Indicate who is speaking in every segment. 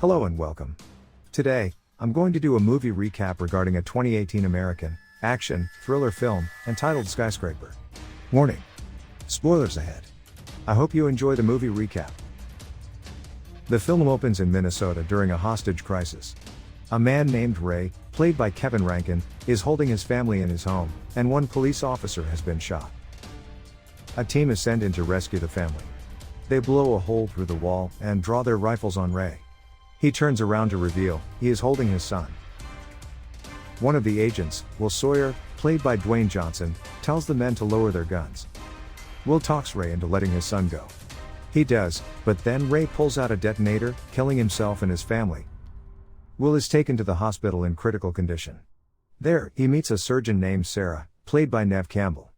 Speaker 1: Hello and welcome. Today, I'm going to do a movie recap regarding a 2018 American action thriller film entitled Skyscraper. Warning: spoilers ahead. I hope you enjoy the movie recap. The film opens in Minnesota during a hostage crisis. A man named Ray, played by Kevin Rankin, is holding his family in his home, and one police officer has been shot. A team is sent in to rescue the family. They blow a hole through the wall and draw their rifles on Ray. He turns around to reveal he is holding his son. One of the agents, Will Sawyer, played by Dwayne Johnson, tells the men to lower their guns. Will talks Ray into letting his son go. He does, but then Ray pulls out a detonator, killing himself and his family. Will is taken to the hospital in critical condition. There, he meets a surgeon named Sarah, played by Neve Campbell.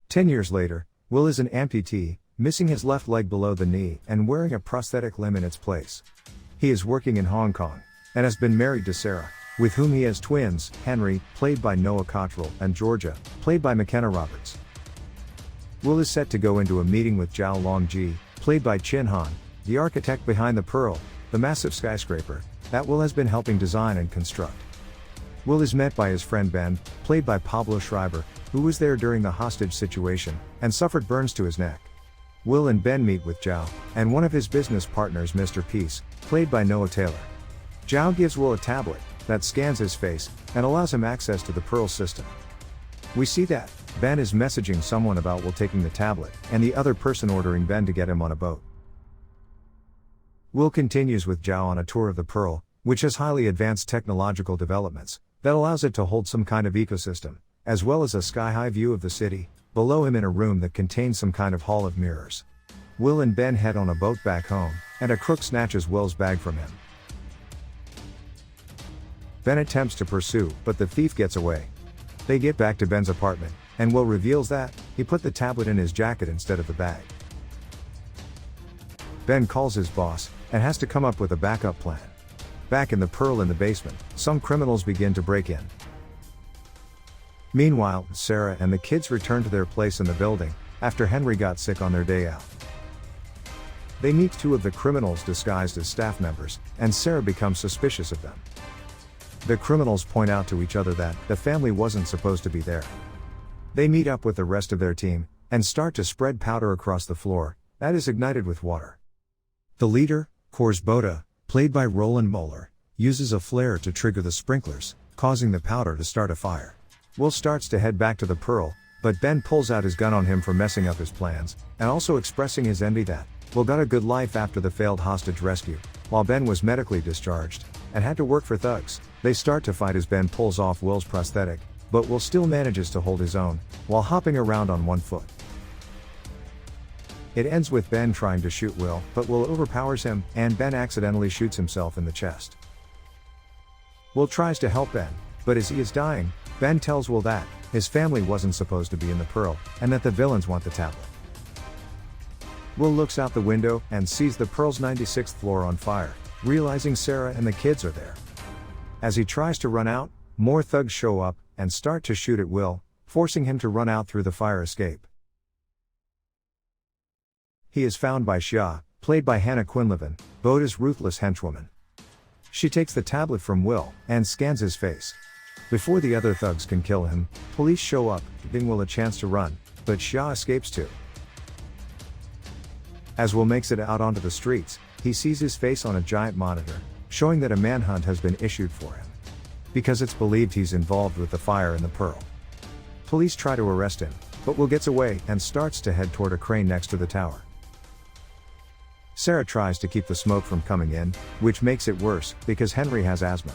Speaker 1: 10 years later, Will is an amputee, missing his left leg below the knee and wearing a prosthetic limb in its place. He is working in Hong Kong, and has been married to Sarah, with whom he has twins, Henry, played by Noah Cottrell, and Georgia, played by McKenna Roberts. Will is set to go into a meeting with Zhao Longji, played by Chin Han, the architect behind the Pearl, the massive skyscraper, that Will has been helping design and construct. Will is met by his friend Ben, played by Pablo Schreiber, who was there during the hostage situation, and suffered burns to his neck. Will and Ben meet with Zhao, and one of his business partners, Mr. Peace, played by Noah Taylor. Zhao gives Will a tablet that scans his face and allows him access to the Pearl system. We see that Ben is messaging someone about Will taking the tablet, and the other person ordering Ben to get him on a boat. Will continues with Zhao on a tour of the Pearl, which has highly advanced technological developments that allows it to hold some kind of ecosystem, as well as a sky-high view of the city, below him in a room that contains some kind of hall of mirrors. Will and Ben head on a boat back home, and a crook snatches Will's bag from him. Ben attempts to pursue, but the thief gets away. They get back to Ben's apartment, and Will reveals that he put the tablet in his jacket instead of the bag. Ben calls his boss, and has to come up with a backup plan. Back in the Pearl in the basement, some criminals begin to break in. Meanwhile, Sarah and the kids return to their place in the building, after Henry got sick on their day out. They meet two of the criminals disguised as staff members, and Sarah becomes suspicious of them. The criminals point out to each other that the family wasn't supposed to be there. They meet up with the rest of their team, and start to spread powder across the floor, that is ignited with water. The leader, Kors Boda, played by Roland Moeller, uses a flare to trigger the sprinklers, causing the powder to start a fire. Will starts to head back to the Pearl, but Ben pulls out his gun on him for messing up his plans, and also expressing his envy that Will got a good life after the failed hostage rescue, while Ben was medically discharged, and had to work for thugs. They start to fight as Ben pulls off Will's prosthetic, but Will still manages to hold his own, while hopping around on one foot. It ends with Ben trying to shoot Will, but Will overpowers him, and Ben accidentally shoots himself in the chest. Will tries to help Ben, but as he is dying, Ben tells Will that his family wasn't supposed to be in the Pearl, and that the villains want the tablet. Will looks out the window and sees the Pearl's 96th floor on fire, realizing Sarah and the kids are there. As he tries to run out, more thugs show up and start to shoot at Will, forcing him to run out through the fire escape. He is found by Xia, played by Hannah Quinlivan, Boda's ruthless henchwoman. She takes the tablet from Will and scans his face. Before the other thugs can kill him, police show up, giving Will a chance to run, but Xia escapes too. As Will makes it out onto the streets, he sees his face on a giant monitor, showing that a manhunt has been issued for him, because it's believed he's involved with the fire in the Pearl. Police try to arrest him, but Will gets away and starts to head toward a crane next to the tower. Sarah tries to keep the smoke from coming in, which makes it worse, because Henry has asthma.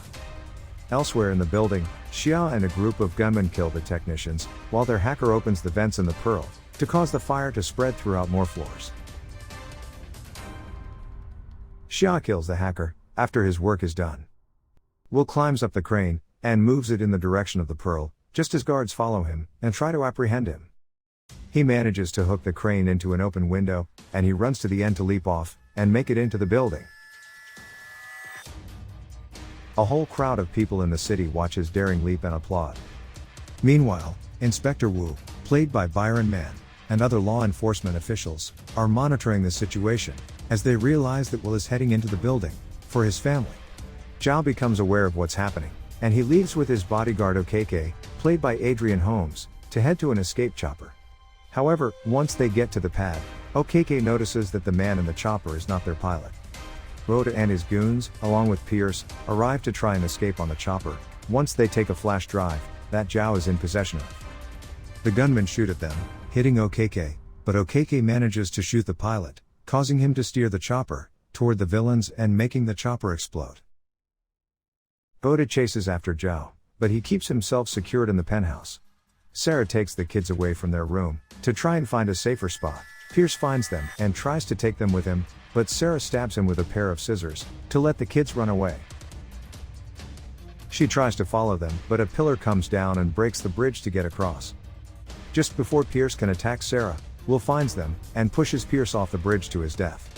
Speaker 1: Elsewhere in the building, Xia and a group of gunmen kill the technicians, while their hacker opens the vents in the Pearl, to cause the fire to spread throughout more floors. Xia kills the hacker, after his work is done. Will climbs up the crane, and moves it in the direction of the Pearl, just as guards follow him, and try to apprehend him. He manages to hook the crane into an open window, and he runs to the end to leap off, and make it into the building. A whole crowd of people in the city watch his daring leap and applaud. Meanwhile, Inspector Wu, played by Byron Mann, and other law enforcement officials, are monitoring the situation, as they realize that Will is heading into the building, for his family. Zhao becomes aware of what's happening, and he leaves with his bodyguard Okk, played by Adrian Holmes, to head to an escape chopper. However, once they get to the pad, Okk notices that the man in the chopper is not their pilot. Boda and his goons, along with Pierce, arrive to try and escape on the chopper, once they take a flash drive that Zhao is in possession of. The gunmen shoot at them, hitting Okk, but Okk manages to shoot the pilot, causing him to steer the chopper toward the villains and making the chopper explode. Boda chases after Zhao, but he keeps himself secured in the penthouse. Sarah takes the kids away from their room to try and find a safer spot. Pierce finds them and tries to take them with him, but Sarah stabs him with a pair of scissors to let the kids run away. She tries to follow them, but a pillar comes down and breaks the bridge to get across. Just before Pierce can attack Sarah, Will finds them and pushes Pierce off the bridge to his death.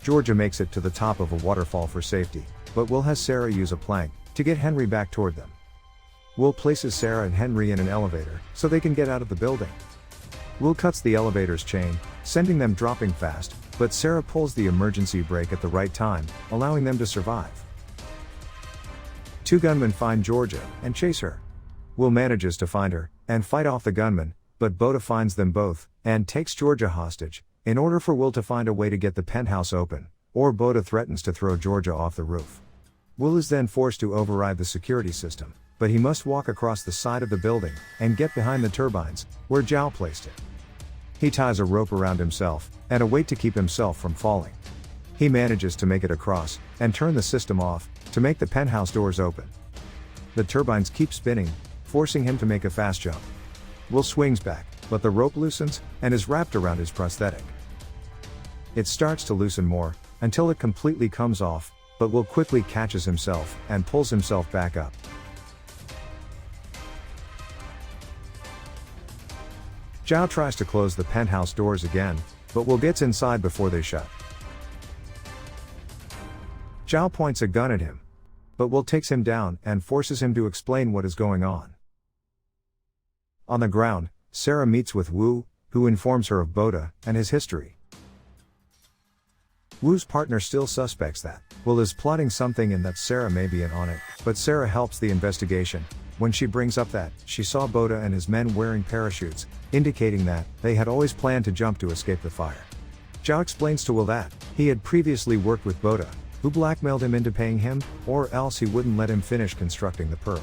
Speaker 1: Georgia makes it to the top of a waterfall for safety, but Will has Sarah use a plank to get Henry back toward them. Will places Sarah and Henry in an elevator so they can get out of the building. Will cuts the elevator's chain, sending them dropping fast, but Sarah pulls the emergency brake at the right time, allowing them to survive. Two gunmen find Georgia and chase her. Will manages to find her and fight off the gunmen, but Boda finds them both and takes Georgia hostage in order for Will to find a way to get the penthouse open, or Boda threatens to throw Georgia off the roof. Will is then forced to override the security system, but he must walk across the side of the building and get behind the turbines, where Zhao placed it. He ties a rope around himself and a weight to keep himself from falling. He manages to make it across and turn the system off to make the penthouse doors open. The turbines keep spinning, forcing him to make a fast jump. Will swings back, but the rope loosens and is wrapped around his prosthetic. It starts to loosen more until it completely comes off, but Will quickly catches himself and pulls himself back up. Zhao tries to close the penthouse doors again, but Will gets inside before they shut. Zhao points a gun at him, but Will takes him down and forces him to explain what is going on. On the ground, Sarah meets with Wu, who informs her of Boda and his history. Wu's partner still suspects that Will is plotting something and that Sarah may be in on it, but Sarah helps the investigation when she brings up that she saw Boda and his men wearing parachutes, indicating that they had always planned to jump to escape the fire. Zhao explains to Will that he had previously worked with Boda, who blackmailed him into paying him, or else he wouldn't let him finish constructing the pearl.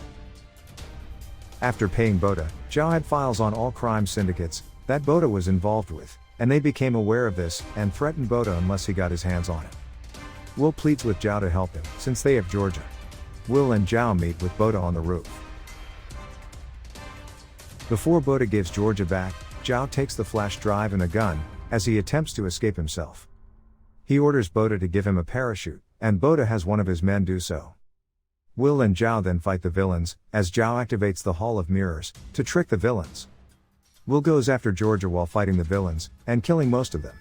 Speaker 1: After paying Boda, Zhao had files on all crime syndicates that Boda was involved with, and they became aware of this and threatened Boda unless he got his hands on it. Will pleads with Zhao to help him, since they have Georgia. Will and Zhao meet with Boda on the roof. Before Boda gives Georgia back, Zhao takes the flash drive and a gun, as he attempts to escape himself. He orders Boda to give him a parachute, and Boda has one of his men do so. Will and Zhao then fight the villains, as Zhao activates the Hall of Mirrors to trick the villains. Will goes after Georgia while fighting the villains, and killing most of them.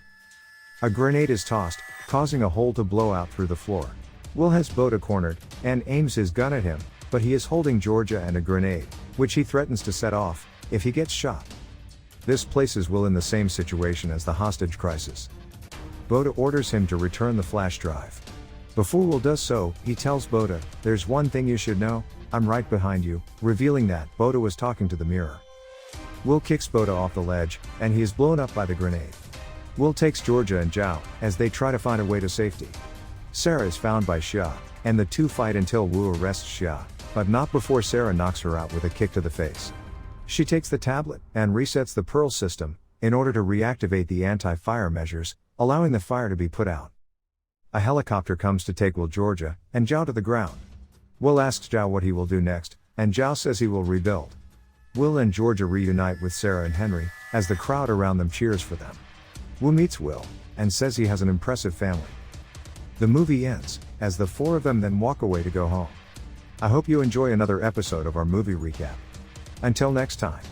Speaker 1: A grenade is tossed, causing a hole to blow out through the floor. Will has Boda cornered, and aims his gun at him, but he is holding Georgia and a grenade, which he threatens to set off if he gets shot. This places Will in the same situation as the hostage crisis. Boda orders him to return the flash drive. Before Will does so, he tells Boda, "There's one thing you should know, I'm right behind you," revealing that Boda was talking to the mirror. Will kicks Boda off the ledge, and he is blown up by the grenade. Will takes Georgia and Zhao, as they try to find a way to safety. Sarah is found by Xia, and the two fight until Wu arrests Xia, but not before Sarah knocks her out with a kick to the face. She takes the tablet and resets the Pearl system in order to reactivate the anti-fire measures, allowing the fire to be put out. A helicopter comes to take Will, Georgia, and Zhao to the ground. Will asks Zhao what he will do next, and Zhao says he will rebuild. Will and Georgia reunite with Sarah and Henry, as the crowd around them cheers for them. Wu meets Will, and says he has an impressive family. The movie ends, as the four of them then walk away to go home. I hope you enjoy another episode of our movie recap. Until next time.